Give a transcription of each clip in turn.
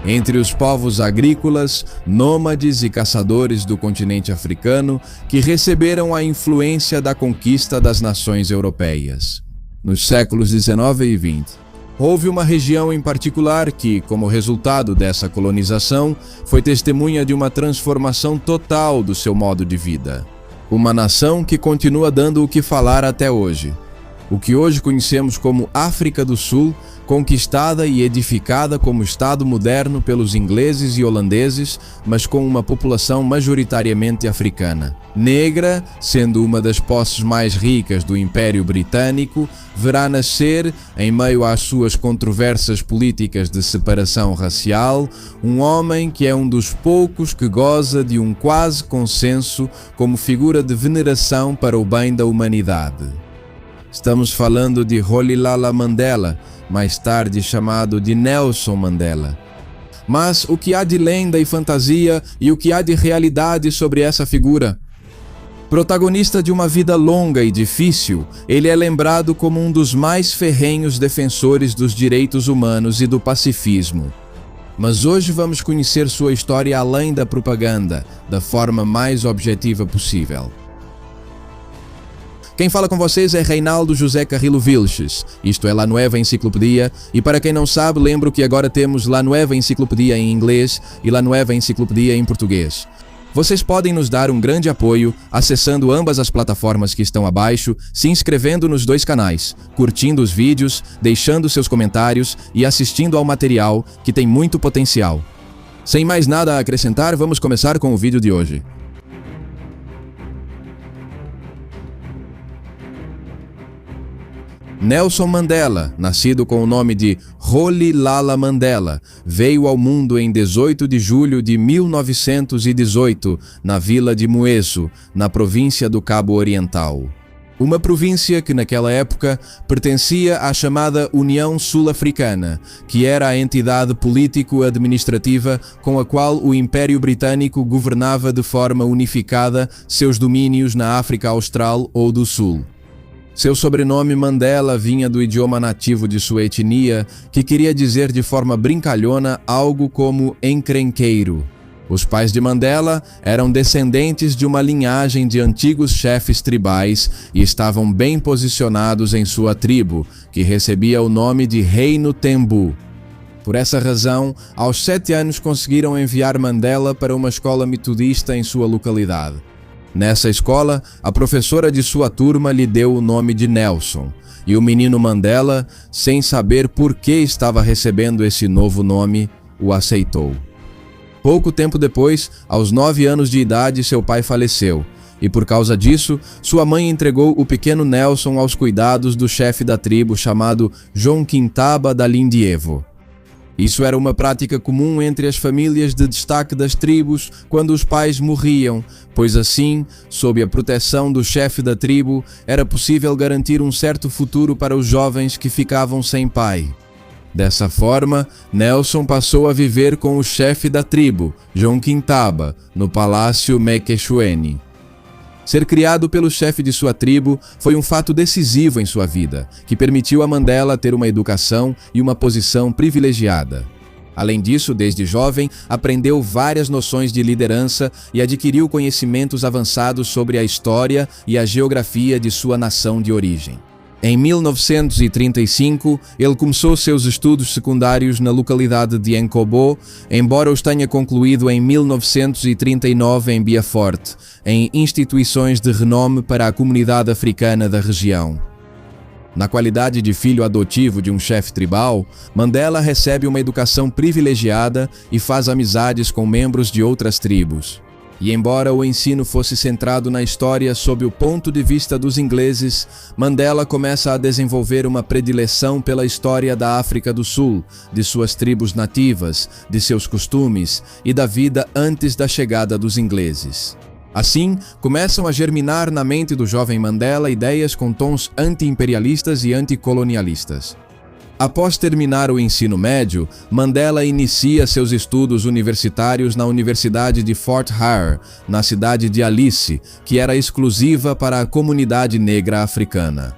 entre os povos agrícolas, nômades e caçadores do continente africano que receberam a influência da conquista das nações europeias. Nos séculos XIX e XX, houve uma região em particular que, como resultado dessa colonização, foi testemunha de uma transformação total do seu modo de vida. Uma nação que continua dando o que falar até hoje. O que hoje conhecemos como África do Sul, conquistada e edificada como Estado moderno pelos ingleses e holandeses, mas com uma população majoritariamente africana. Negra, sendo uma das posses mais ricas do Império Britânico, verá nascer, em meio às suas controversas políticas de separação racial, um homem que é um dos poucos que goza de um quase consenso como figura de veneração para o bem da humanidade. Estamos falando de Rolihlahla Mandela, mais tarde chamado de Nelson Mandela. Mas o que há de lenda e fantasia e o que há de realidade sobre essa figura? Protagonista de uma vida longa e difícil, ele é lembrado como um dos mais ferrenhos defensores dos direitos humanos e do pacifismo. Mas hoje vamos conhecer sua história além da propaganda, da forma mais objetiva possível. Quem fala com vocês é Reinaldo José Carrillo Vilches, isto é La Nueva Enciclopedia, e para quem não sabe, lembro que agora temos La Nueva Enciclopedia em inglês e La Nueva Enciclopedia em português. Vocês podem nos dar um grande apoio acessando ambas as plataformas que estão abaixo, se inscrevendo nos dois canais, curtindo os vídeos, deixando seus comentários e assistindo ao material que tem muito potencial. Sem mais nada a acrescentar, vamos começar com o vídeo de hoje. Nelson Mandela, nascido com o nome de Rolihlahla Mandela, veio ao mundo em 18 de julho de 1918, na vila de Mueso, na província do Cabo Oriental. Uma província que naquela época pertencia à chamada União Sul-Africana, que era a entidade político-administrativa com a qual o Império Britânico governava de forma unificada seus domínios na África Austral ou do Sul. Seu sobrenome Mandela vinha do idioma nativo de sua etnia, que queria dizer de forma brincalhona algo como encrenqueiro. Os pais de Mandela eram descendentes de uma linhagem de antigos chefes tribais e estavam bem posicionados em sua tribo, que recebia o nome de Reino Tembu. Por essa razão, aos 7 anos conseguiram enviar Mandela para uma escola metodista em sua localidade. Nessa escola, a professora de sua turma lhe deu o nome de Nelson, e o menino Mandela, sem saber por que estava recebendo esse novo nome, o aceitou. Pouco tempo depois, aos 9 anos de idade, seu pai faleceu, e por causa disso, sua mãe entregou o pequeno Nelson aos cuidados do chefe da tribo chamado Jonquintaba Dalindievo. Isso era uma prática comum entre as famílias de destaque das tribos quando os pais morriam, pois assim, sob a proteção do chefe da tribo, era possível garantir um certo futuro para os jovens que ficavam sem pai. Dessa forma, Nelson passou a viver com o chefe da tribo, Jonquintaba, no Palácio Mekeshweni. Ser criado pelo chefe de sua tribo foi um fato decisivo em sua vida, que permitiu a Mandela ter uma educação e uma posição privilegiada. Além disso, desde jovem, aprendeu várias noções de liderança e adquiriu conhecimentos avançados sobre a história e a geografia de sua nação de origem. Em 1935, ele começou seus estudos secundários na localidade de Enkobo, embora os tenha concluído em 1939 em Beaufort, em instituições de renome para a comunidade africana da região. Na qualidade de filho adotivo de um chefe tribal, Mandela recebe uma educação privilegiada e faz amizades com membros de outras tribos. E embora o ensino fosse centrado na história sob o ponto de vista dos ingleses, Mandela começa a desenvolver uma predileção pela história da África do Sul, de suas tribos nativas, de seus costumes e da vida antes da chegada dos ingleses. Assim, começam a germinar na mente do jovem Mandela ideias com tons anti-imperialistas e anticolonialistas. Após terminar o ensino médio, Mandela inicia seus estudos universitários na Universidade de Fort Hare, na cidade de Alice, que era exclusiva para a comunidade negra africana.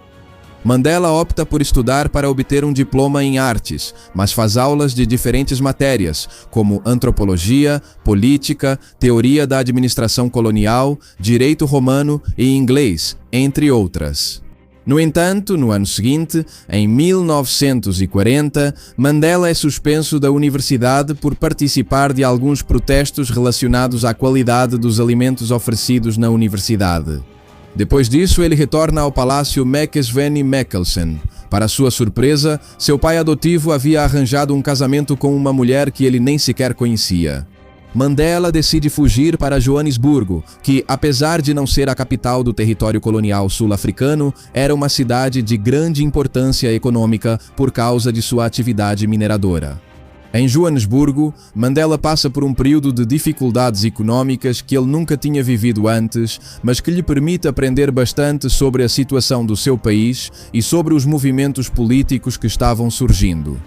Mandela opta por estudar para obter um diploma em artes, mas faz aulas de diferentes matérias, como antropologia, política, teoria da administração colonial, direito romano e inglês, entre outras. No entanto, no ano seguinte, em 1940, Mandela é suspenso da universidade por participar de alguns protestos relacionados à qualidade dos alimentos oferecidos na universidade. Depois disso, ele retorna ao Palácio Mcsveni Michelsen. Para sua surpresa, seu pai adotivo havia arranjado um casamento com uma mulher que ele nem sequer conhecia. Mandela decide fugir para Joanesburgo, que, apesar de não ser a capital do território colonial sul-africano, era uma cidade de grande importância econômica por causa de sua atividade mineradora. Em Joanesburgo, Mandela passa por um período de dificuldades econômicas que ele nunca tinha vivido antes, mas que lhe permite aprender bastante sobre a situação do seu país e sobre os movimentos políticos que estavam surgindo.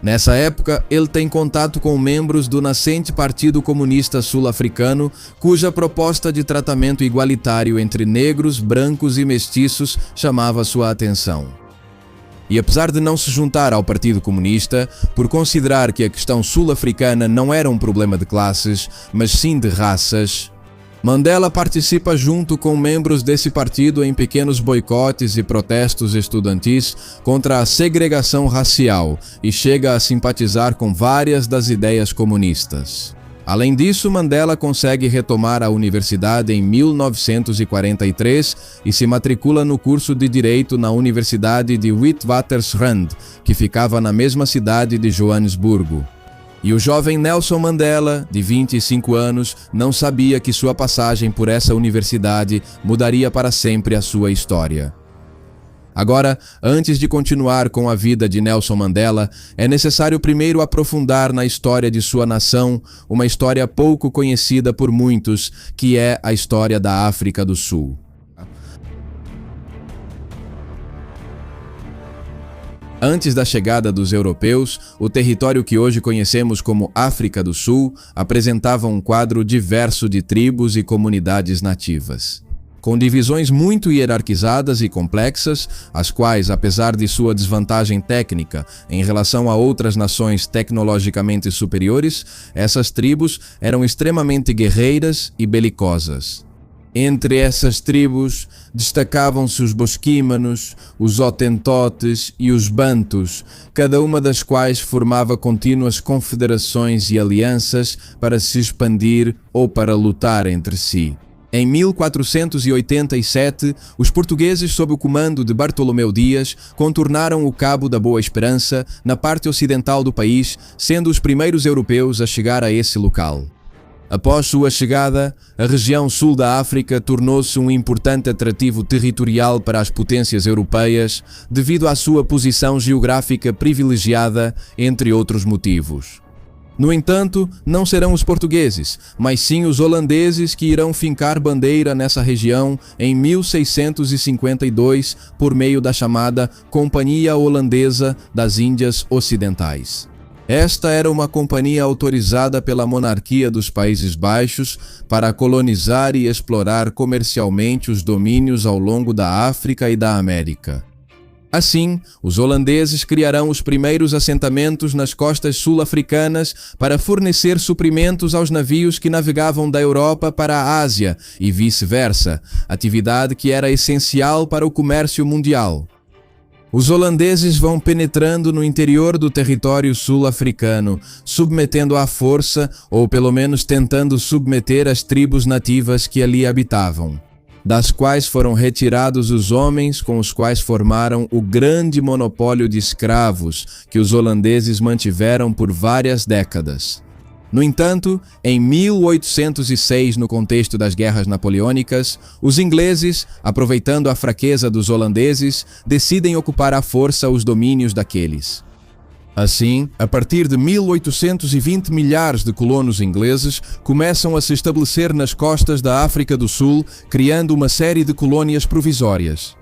Nessa época, ele tem contato com membros do nascente Partido Comunista Sul-Africano, cuja proposta de tratamento igualitário entre negros, brancos e mestiços chamava sua atenção. E apesar de não se juntar ao Partido Comunista, por considerar que a questão sul-africana não era um problema de classes, mas sim de raças, Mandela participa junto com membros desse partido em pequenos boicotes e protestos estudantis contra a segregação racial e chega a simpatizar com várias das ideias comunistas. Além disso, Mandela consegue retomar a universidade em 1943 e se matricula no curso de Direito na Universidade de Witwatersrand, que ficava na mesma cidade de Joanesburgo. E o jovem Nelson Mandela, de 25 anos, não sabia que sua passagem por essa universidade mudaria para sempre a sua história. Agora, antes de continuar com a vida de Nelson Mandela, é necessário primeiro aprofundar na história de sua nação, uma história pouco conhecida por muitos, que é a história da África do Sul. Antes da chegada dos europeus, o território que hoje conhecemos como África do Sul apresentava um quadro diverso de tribos e comunidades nativas, com divisões muito hierarquizadas e complexas, as quais, apesar de sua desvantagem técnica em relação a outras nações tecnologicamente superiores, essas tribos eram extremamente guerreiras e belicosas. Entre essas tribos destacavam-se os bosquímanos, os hotentotes e os bantus, cada uma das quais formava contínuas confederações e alianças para se expandir ou para lutar entre si. Em 1487, os portugueses, sob o comando de Bartolomeu Dias, contornaram o Cabo da Boa Esperança na parte ocidental do país, sendo os primeiros europeus a chegar a esse local. Após sua chegada, a região sul da África tornou-se um importante atrativo territorial para as potências europeias devido à sua posição geográfica privilegiada, entre outros motivos. No entanto, não serão os portugueses, mas sim os holandeses que irão fincar bandeira nessa região em 1652 por meio da chamada Companhia Holandesa das Índias Ocidentais. Esta era uma companhia autorizada pela monarquia dos Países Baixos para colonizar e explorar comercialmente os domínios ao longo da África e da América. Assim, os holandeses criarão os primeiros assentamentos nas costas sul-africanas para fornecer suprimentos aos navios que navegavam da Europa para a Ásia e vice-versa, atividade que era essencial para o comércio mundial. Os holandeses vão penetrando no interior do território sul-africano, submetendo à força, ou pelo menos tentando submeter as tribos nativas que ali habitavam, das quais foram retirados os homens com os quais formaram o grande monopólio de escravos que os holandeses mantiveram por várias décadas. No entanto, em 1806, no contexto das guerras napoleônicas, os ingleses, aproveitando a fraqueza dos holandeses, decidem ocupar à força os domínios daqueles. Assim, a partir de 1820, milhares de colonos ingleses começam a se estabelecer nas costas da África do Sul, criando uma série de colônias provisórias.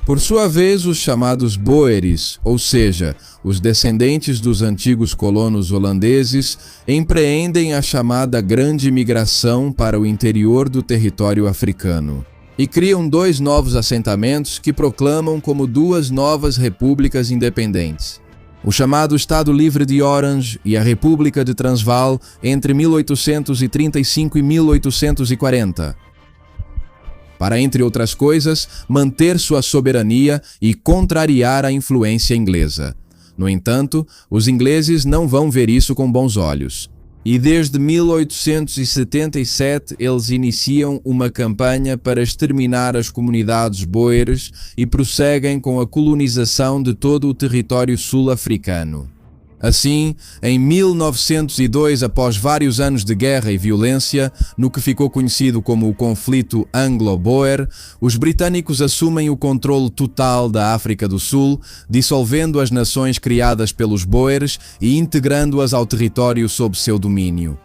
Por sua vez, os chamados Boeres, ou seja, os descendentes dos antigos colonos holandeses, empreendem a chamada Grande Migração para o interior do território africano. e criam dois novos assentamentos que proclamam como duas novas repúblicas independentes: o chamado Estado Livre de Orange e a República de Transvaal entre 1835 e 1840. Para, entre outras coisas, manter sua soberania e contrariar a influência inglesa. No entanto, os ingleses não vão ver isso com bons olhos. E desde 1877 eles iniciam uma campanha para exterminar as comunidades boeres e prosseguem com a colonização de todo o território sul-africano. Assim, em 1902, após vários anos de guerra e violência, no que ficou conhecido como o conflito anglo-boer, os britânicos assumem o controle total da África do Sul, dissolvendo as nações criadas pelos boeres e integrando-as ao território sob seu domínio.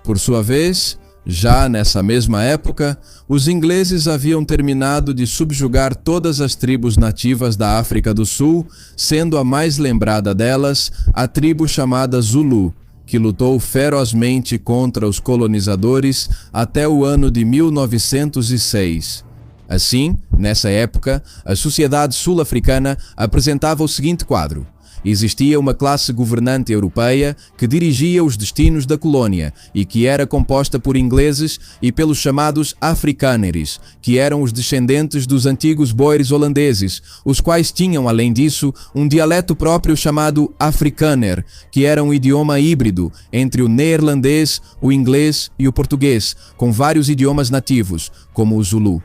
Por sua vez, já nessa mesma época, os ingleses haviam terminado de subjugar todas as tribos nativas da África do Sul, sendo a mais lembrada delas a tribo chamada Zulu, que lutou ferozmente contra os colonizadores até o ano de 1906. Assim, nessa época, a sociedade sul-africana apresentava o seguinte quadro: existia uma classe governante europeia que dirigia os destinos da colônia e que era composta por ingleses e pelos chamados Afrikaners, que eram os descendentes dos antigos boeres holandeses, os quais tinham, além disso, um dialeto próprio chamado Afrikaner, que era um idioma híbrido entre o neerlandês, o inglês e o português, com vários idiomas nativos, como o Zulu.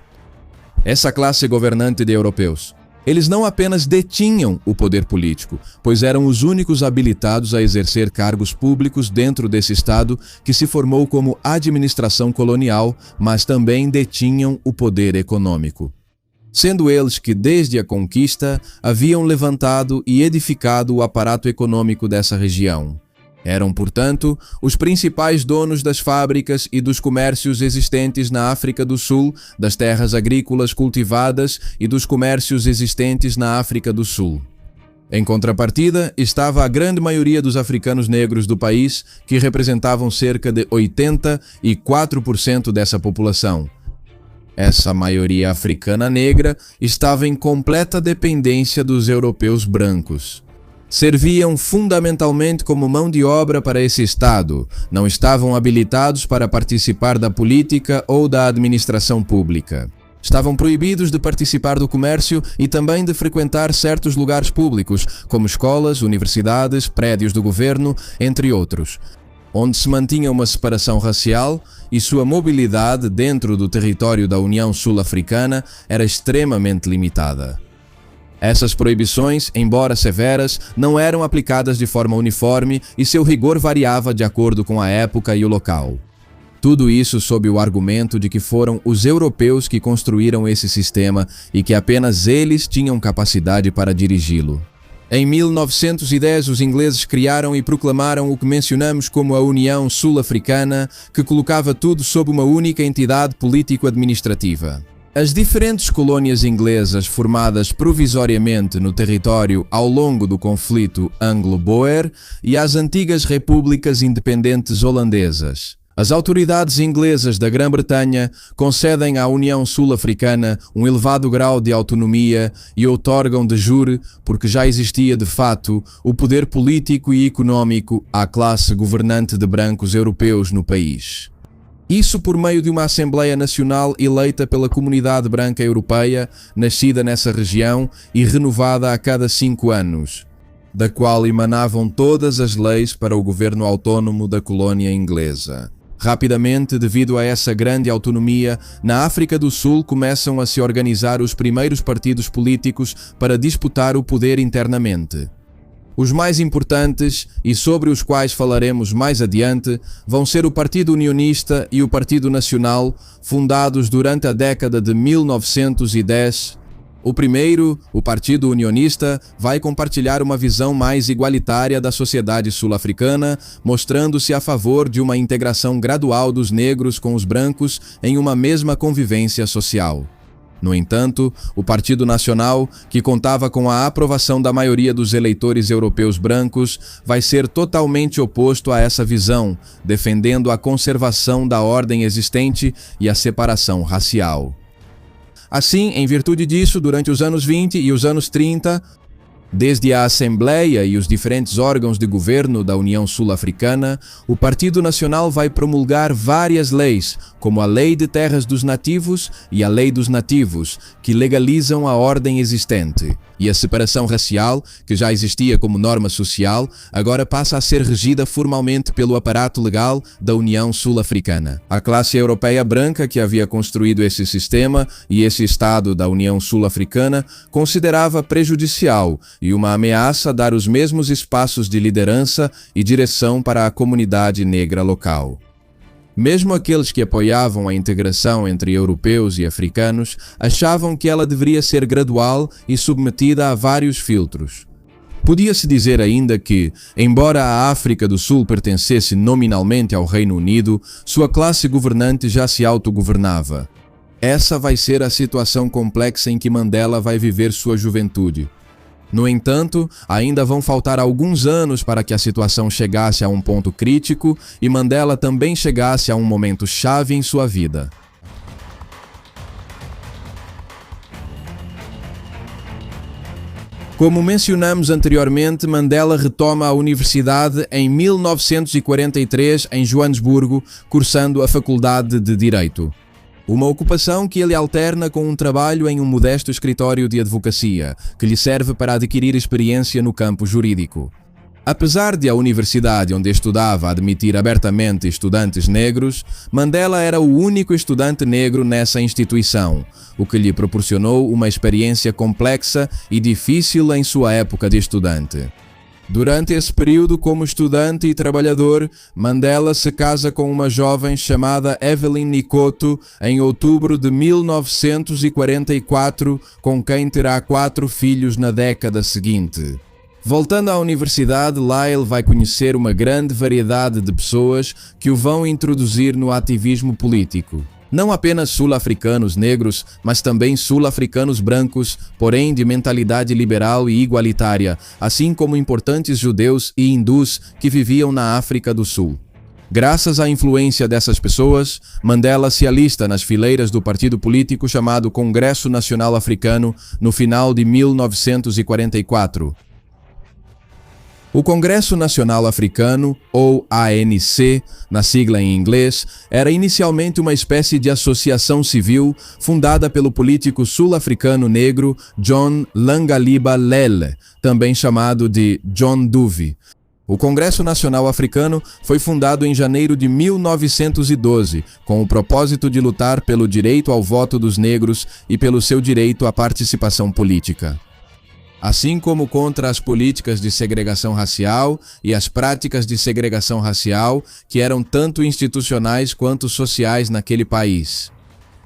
Essa classe governante de europeus, eles não apenas detinham o poder político, pois eram os únicos habilitados a exercer cargos públicos dentro desse Estado que se formou como administração colonial, mas também detinham o poder econômico. Sendo eles que, desde a conquista, haviam levantado e edificado o aparato econômico dessa região. Eram, portanto, os principais donos das fábricas e dos comércios existentes na África do Sul, das terras agrícolas cultivadas e dos comércios existentes na África do Sul. Em contrapartida, estava a grande maioria dos africanos negros do país, que representavam cerca de 84% dessa população. Essa maioria africana negra estava em completa dependência dos europeus brancos. Serviam fundamentalmente como mão de obra para esse Estado, não estavam habilitados para participar da política ou da administração pública. Estavam proibidos de participar do comércio e também de frequentar certos lugares públicos, como escolas, universidades, prédios do governo, entre outros, onde se mantinha uma separação racial e sua mobilidade dentro do território da União Sul-Africana era extremamente limitada. Essas proibições, embora severas, não eram aplicadas de forma uniforme e seu rigor variava de acordo com a época e o local. Tudo isso sob o argumento de que foram os europeus que construíram esse sistema e que apenas eles tinham capacidade para dirigi-lo. Em 1910, os ingleses criaram e proclamaram o que mencionamos como a União Sul-Africana, que colocava tudo sob uma única entidade político-administrativa. As diferentes colônias inglesas formadas provisoriamente no território ao longo do conflito anglo-boer e as antigas repúblicas independentes holandesas. As autoridades inglesas da Grã-Bretanha concedem à União Sul-Africana um elevado grau de autonomia e outorgam de jure, porque já existia de fato, o poder político e econômico à classe governante de brancos europeus no país. Isso por meio de uma Assembleia Nacional eleita pela comunidade branca europeia, nascida nessa região e renovada a cada 5 anos, da qual emanavam todas as leis para o governo autónomo da colônia inglesa. Rapidamente, devido a essa grande autonomia, na África do Sul começam a se organizar os primeiros partidos políticos para disputar o poder internamente. Os mais importantes, e sobre os quais falaremos mais adiante, vão ser o Partido Unionista e o Partido Nacional, fundados durante a década de 1910. O primeiro, o Partido Unionista, vai compartilhar uma visão mais igualitária da sociedade sul-africana, mostrando-se a favor de uma integração gradual dos negros com os brancos em uma mesma convivência social. No entanto, o Partido Nacional, que contava com a aprovação da maioria dos eleitores europeus brancos, vai ser totalmente oposto a essa visão, defendendo a conservação da ordem existente e a separação racial. Assim, em virtude disso, durante os anos 20 e os anos 30, desde a Assembleia e os diferentes órgãos de governo da União Sul-Africana, o Partido Nacional vai promulgar várias leis, como a Lei de Terras dos Nativos e a Lei dos Nativos, que legalizam a ordem existente. E a separação racial, que já existia como norma social, agora passa a ser regida formalmente pelo aparato legal da União Sul-Africana. A classe europeia branca que havia construído esse sistema e esse Estado da União Sul-Africana considerava prejudicial e uma ameaça a dar os mesmos espaços de liderança e direção para a comunidade negra local. Mesmo aqueles que apoiavam a integração entre europeus e africanos achavam que ela deveria ser gradual e submetida a vários filtros. Podia-se dizer ainda que, embora a África do Sul pertencesse nominalmente ao Reino Unido, sua classe governante já se autogovernava. Essa vai ser a situação complexa em que Mandela vai viver sua juventude. No entanto, ainda vão faltar alguns anos para que a situação chegasse a um ponto crítico e Mandela também chegasse a um momento chave em sua vida. Como mencionamos anteriormente, Mandela retoma a universidade em 1943 em Joanesburgo, cursando a Faculdade de Direito. Uma ocupação que ele alterna com um trabalho em um modesto escritório de advocacia, que lhe serve para adquirir experiência no campo jurídico. Apesar de a universidade onde estudava admitir abertamente estudantes negros, Mandela era o único estudante negro nessa instituição, o que lhe proporcionou uma experiência complexa e difícil em sua época de estudante. Durante esse período, como estudante e trabalhador, Mandela se casa com uma jovem chamada Evelyn Nikoto em outubro de 1944, com quem terá 4 filhos na década seguinte. Voltando à universidade, lá ele vai conhecer uma grande variedade de pessoas que o vão introduzir no ativismo político. Não apenas sul-africanos negros, mas também sul-africanos brancos, porém de mentalidade liberal e igualitária, assim como importantes judeus e hindus que viviam na África do Sul. Graças à influência dessas pessoas, Mandela se alista nas fileiras do partido político chamado Congresso Nacional Africano no final de 1944. O Congresso Nacional Africano, ou ANC, na sigla em inglês, era inicialmente uma espécie de associação civil fundada pelo político sul-africano negro John Langaliba Lele, também chamado de John Duvie. O Congresso Nacional Africano foi fundado em janeiro de 1912, com o propósito de lutar pelo direito ao voto dos negros e pelo seu direito à participação política, assim como contra as políticas de segregação racial e as práticas de segregação racial que eram tanto institucionais quanto sociais naquele país.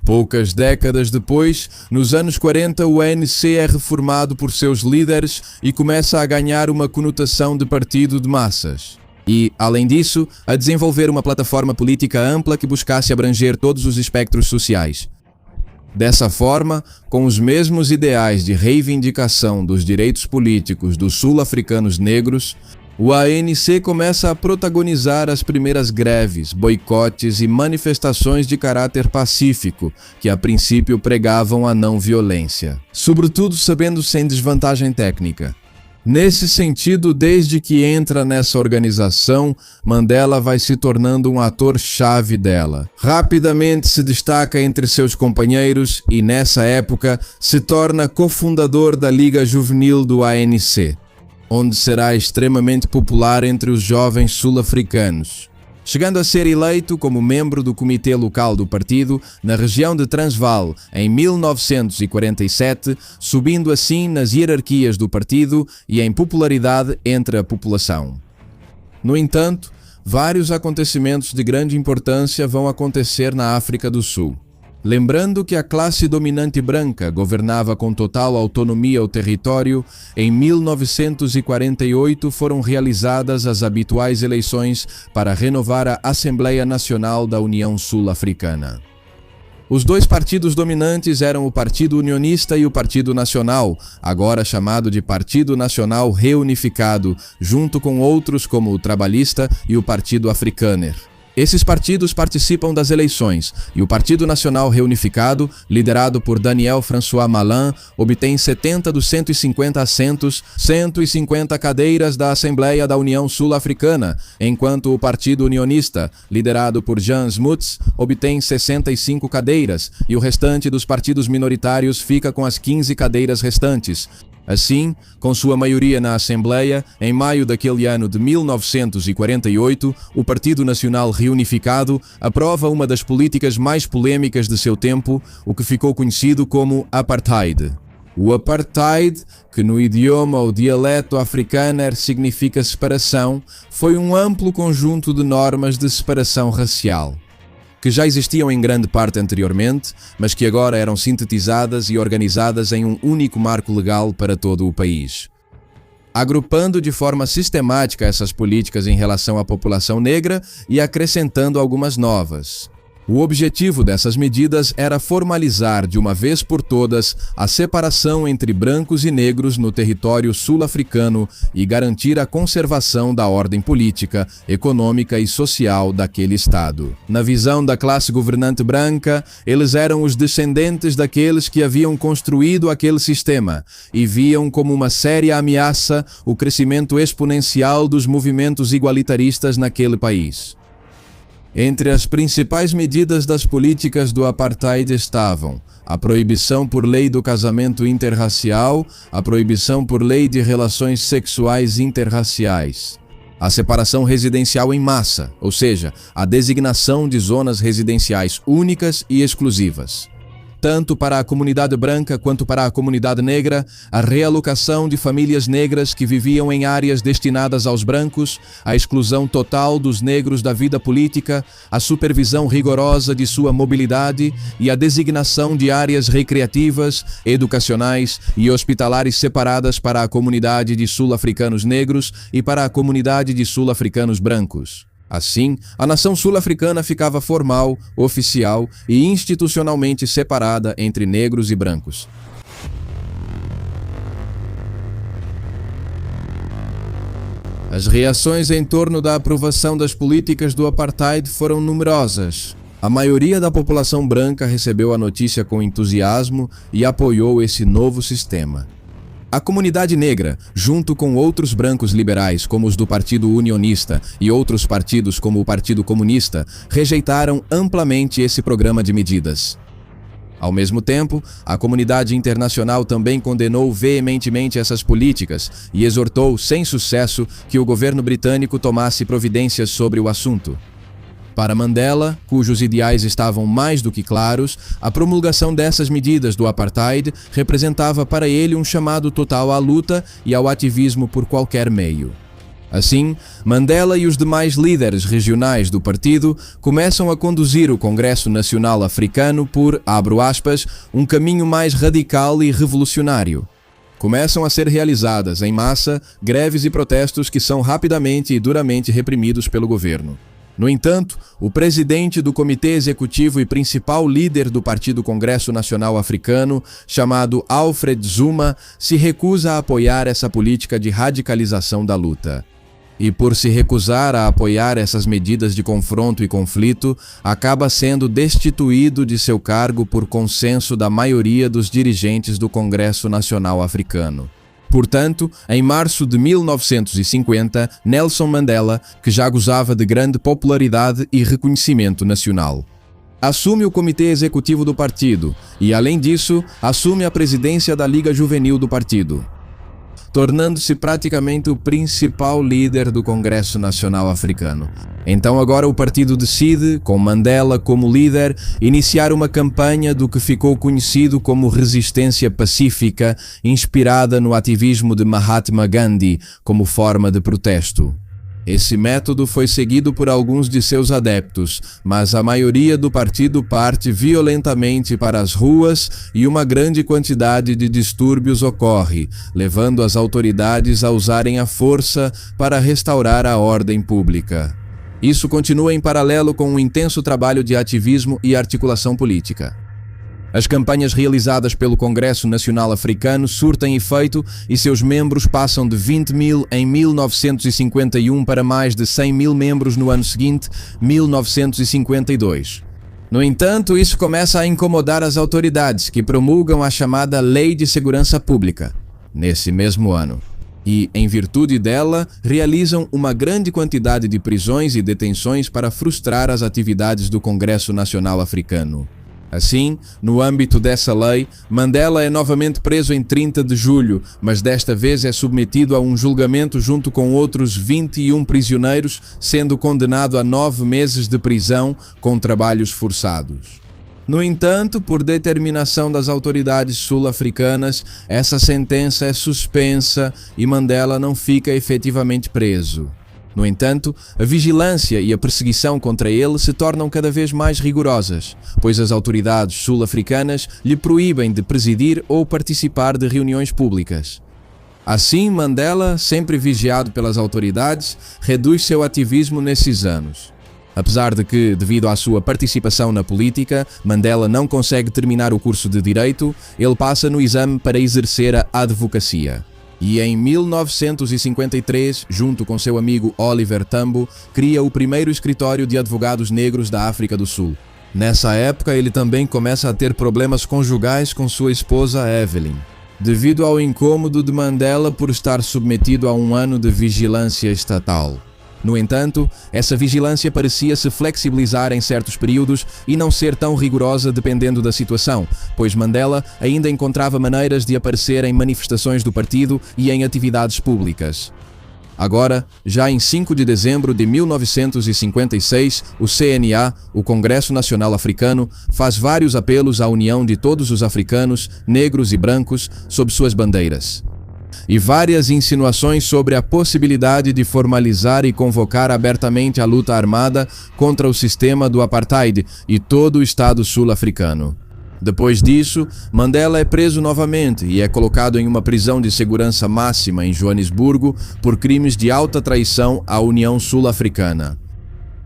Poucas décadas depois, nos anos 40, o ANC é reformado por seus líderes e começa a ganhar uma conotação de partido de massas. E, além disso, a desenvolver uma plataforma política ampla que buscasse abranger todos os espectros sociais. Dessa forma, com os mesmos ideais de reivindicação dos direitos políticos dos sul-africanos negros, o ANC começa a protagonizar as primeiras greves, boicotes e manifestações de caráter pacífico, que a princípio pregavam a não violência, sobretudo sabendo-se em desvantagem técnica. Nesse sentido, desde que entra nessa organização, Mandela vai se tornando um ator-chave dela. Rapidamente se destaca entre seus companheiros e, nessa época, se torna cofundador da Liga Juvenil do ANC, onde será extremamente popular entre os jovens sul-africanos, chegando a ser eleito como membro do comitê local do partido na região de Transvaal em 1947, subindo assim nas hierarquias do partido e em popularidade entre a população. No entanto, vários acontecimentos de grande importância vão acontecer na África do Sul. Lembrando que a classe dominante branca governava com total autonomia o território, em 1948 foram realizadas as habituais eleições para renovar a Assembleia Nacional da União Sul-Africana. Os dois partidos dominantes eram o Partido Unionista e o Partido Nacional, agora chamado de Partido Nacional Reunificado, junto com outros como o Trabalhista e o Partido Afrikaner. Esses partidos participam das eleições e o Partido Nacional Reunificado, liderado por Daniel François Malan, obtém 70 dos 150 assentos, 150 cadeiras da Assembleia da União Sul-Africana, enquanto o Partido Unionista, liderado por Jan Smuts, obtém 65 cadeiras e o restante dos partidos minoritários fica com as 15 cadeiras restantes. Assim, com sua maioria na Assembleia, em maio daquele ano de 1948, o Partido Nacional Reunificado aprova uma das políticas mais polêmicas de seu tempo, o que ficou conhecido como Apartheid. O Apartheid, que no idioma ou dialeto africâner significa separação, foi um amplo conjunto de normas de separação racial, que já existiam em grande parte anteriormente, mas que agora eram sintetizadas e organizadas em um único marco legal para todo o país. Agrupando de forma sistemática essas políticas em relação à população negra e acrescentando algumas novas. O objetivo dessas medidas era formalizar de uma vez por todas a separação entre brancos e negros no território sul-africano e garantir a conservação da ordem política, econômica e social daquele Estado. Na visão da classe governante branca, eles eram os descendentes daqueles que haviam construído aquele sistema e viam como uma séria ameaça o crescimento exponencial dos movimentos igualitaristas naquele país. Entre as principais medidas das políticas do Apartheid estavam a proibição por lei do casamento interracial, a proibição por lei de relações sexuais interraciais, a separação residencial em massa, ou seja, a designação de zonas residenciais únicas e exclusivas, tanto para a comunidade branca quanto para a comunidade negra, a realocação de famílias negras que viviam em áreas destinadas aos brancos, a exclusão total dos negros da vida política, a supervisão rigorosa de sua mobilidade e a designação de áreas recreativas, educacionais e hospitalares separadas para a comunidade de sul-africanos negros e para a comunidade de sul-africanos brancos. Assim, a nação sul-africana ficava formal, oficial e institucionalmente separada entre negros e brancos. As reações em torno da aprovação das políticas do Apartheid foram numerosas. A maioria da população branca recebeu a notícia com entusiasmo e apoiou esse novo sistema. A comunidade negra, junto com outros brancos liberais como os do Partido Unionista e outros partidos como o Partido Comunista, rejeitaram amplamente esse programa de medidas. Ao mesmo tempo, a comunidade internacional também condenou veementemente essas políticas e exortou, sem sucesso, que o governo britânico tomasse providências sobre o assunto. Para Mandela, cujos ideais estavam mais do que claros, a promulgação dessas medidas do Apartheid representava para ele um chamado total à luta e ao ativismo por qualquer meio. Assim, Mandela e os demais líderes regionais do partido começam a conduzir o Congresso Nacional Africano por, abro aspas, um caminho mais radical e revolucionário. Começam a ser realizadas, em massa, greves e protestos que são rapidamente e duramente reprimidos pelo governo. No entanto, o presidente do Comitê Executivo e principal líder do Partido Congresso Nacional Africano, chamado Alfred Zuma, se recusa a apoiar essa política de radicalização da luta. E por se recusar a apoiar essas medidas de confronto e conflito, acaba sendo destituído de seu cargo por consenso da maioria dos dirigentes do Congresso Nacional Africano. Portanto, em março de 1950, Nelson Mandela, que já gozava de grande popularidade e reconhecimento nacional, assume o comitê executivo do partido e, além disso, assume a presidência da Liga Juvenil do partido, tornando-se praticamente o principal líder do Congresso Nacional Africano. Então agora o partido decide, com Mandela como líder, iniciar uma campanha do que ficou conhecido como resistência pacífica, inspirada no ativismo de Mahatma Gandhi como forma de protesto. Esse método foi seguido por alguns de seus adeptos, mas a maioria do partido parte violentamente para as ruas e uma grande quantidade de distúrbios ocorre, levando as autoridades a usarem a força para restaurar a ordem pública. Isso continua em paralelo com um intenso trabalho de ativismo e articulação política. As campanhas realizadas pelo Congresso Nacional Africano surtem efeito e seus membros passam de 20 mil em 1951 para mais de 100 mil membros no ano seguinte, 1952. No entanto, isso começa a incomodar as autoridades, que promulgam a chamada Lei de Segurança Pública, nesse mesmo ano. E, em virtude dela, realizam uma grande quantidade de prisões e detenções para frustrar as atividades do Congresso Nacional Africano. Assim, no âmbito dessa lei, Mandela é novamente preso em 30 de julho, mas desta vez é submetido a um julgamento junto com outros 21 prisioneiros, sendo condenado a 9 meses de prisão com trabalhos forçados. No entanto, por determinação das autoridades sul-africanas, essa sentença é suspensa e Mandela não fica efetivamente preso. No entanto, a vigilância e a perseguição contra ele se tornam cada vez mais rigorosas, pois as autoridades sul-africanas lhe proíbem de presidir ou participar de reuniões públicas. Assim, Mandela, sempre vigiado pelas autoridades, reduz seu ativismo nesses anos. Apesar de que, devido à sua participação na política, Mandela não consegue terminar o curso de Direito, ele passa no exame para exercer a advocacia. E em 1953, junto com seu amigo Oliver Tambo, cria o primeiro escritório de advogados negros da África do Sul. Nessa época, ele também começa a ter problemas conjugais com sua esposa Evelyn, devido ao incômodo de Mandela por estar submetido a um ano de vigilância estatal. No entanto, essa vigilância parecia se flexibilizar em certos períodos e não ser tão rigorosa dependendo da situação, pois Mandela ainda encontrava maneiras de aparecer em manifestações do partido e em atividades públicas. Agora, já em 5 de dezembro de 1956, o CNA, o Congresso Nacional Africano, faz vários apelos à união de todos os africanos, negros e brancos, sob suas bandeiras. E várias insinuações sobre a possibilidade de formalizar e convocar abertamente a luta armada contra o sistema do apartheid e todo o Estado sul-africano. Depois disso, Mandela é preso novamente e é colocado em uma prisão de segurança máxima em Joanesburgo por crimes de alta traição à União Sul-Africana.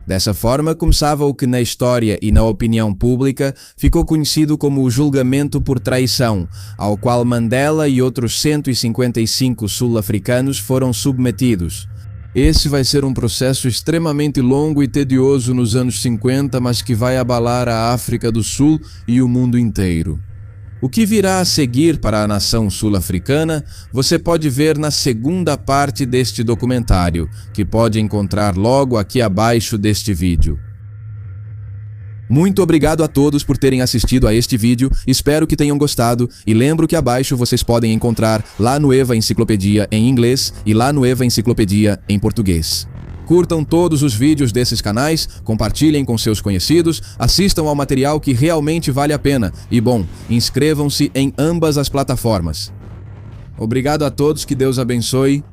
Dessa forma, começava o que na história e na opinião pública ficou conhecido como o julgamento por traição, ao qual Mandela e outros 155 sul-africanos foram submetidos. Esse vai ser um processo extremamente longo e tedioso nos anos 50, mas que vai abalar a África do Sul e o mundo inteiro. O que virá a seguir para a nação sul-africana, você pode ver na segunda parte deste documentário, que pode encontrar logo aqui abaixo deste vídeo. Muito obrigado a todos por terem assistido a este vídeo, espero que tenham gostado e lembro que abaixo vocês podem encontrar La Nueva Enciclopedia em inglês e La Nueva Enciclopedia em português. Curtam todos os vídeos desses canais, compartilhem com seus conhecidos, assistam ao material que realmente vale a pena e, bom, inscrevam-se em ambas as plataformas. Obrigado a todos, que Deus abençoe